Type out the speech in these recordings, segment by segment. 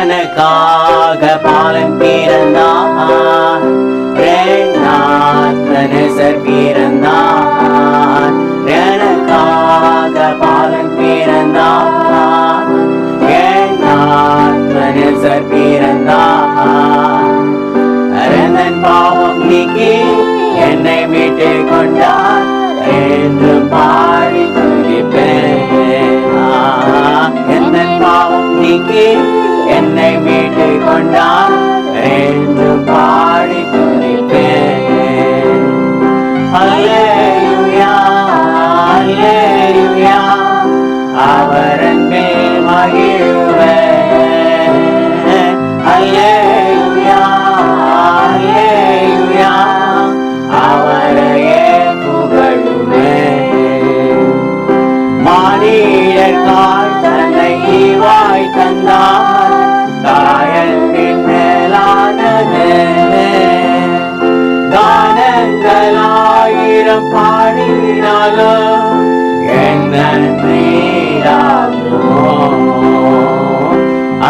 எனக்காக பாலன் பிறந்தார், நேசர் பிறந்தார். எனக்காக பாலன் பிறந்தார், நேசர் பிறந்தார். அரந்தன் பாவம் நீக்கி என்னை மீட்டு கொண்டார் என்று பாடி துதிப்பேன். எந்தன் பாவம் நீக்கி என்னை மீட்டு கொண்டார் என்று பாடி துதிப்பேன். அல்லேலூயா அல்லேலூயா, அவர் அன்பில் மகிழ்வேன். அல்லேலூயா அல்லேலூயா, அவரையே புகழுவேன். மானிடர்காய் தன்னை ஈவாய் தந்தார், தாயன்பின் மேலானது. கானங்களாயிரம் பாடினாலும் என் நன்றியாகுமோ.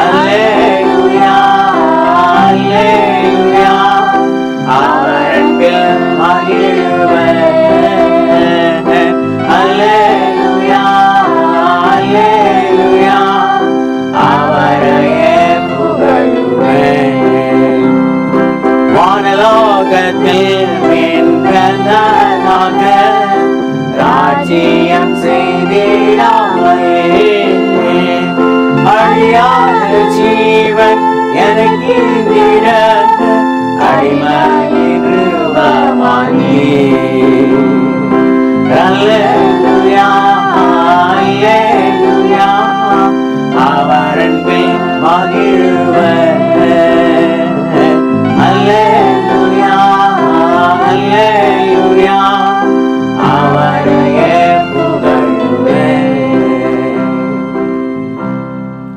அல்லேலூயா அல்லேலூயா, அவர் அன்பில் மகிழ்வேன். அல்லேலூயா அல்லேலூயா, அவரையே புகழுவேன். வானலோகத்தில் வென்றதாக ராஜ்யம் செய்திடாமே, அழியாத ஜீவன் எனக்கு இருந்திட அடிமையின் ரூபமானி. அல்லேலூயா அல்லேலூயா, அவர் அன்பில் மகிழ்வேன்.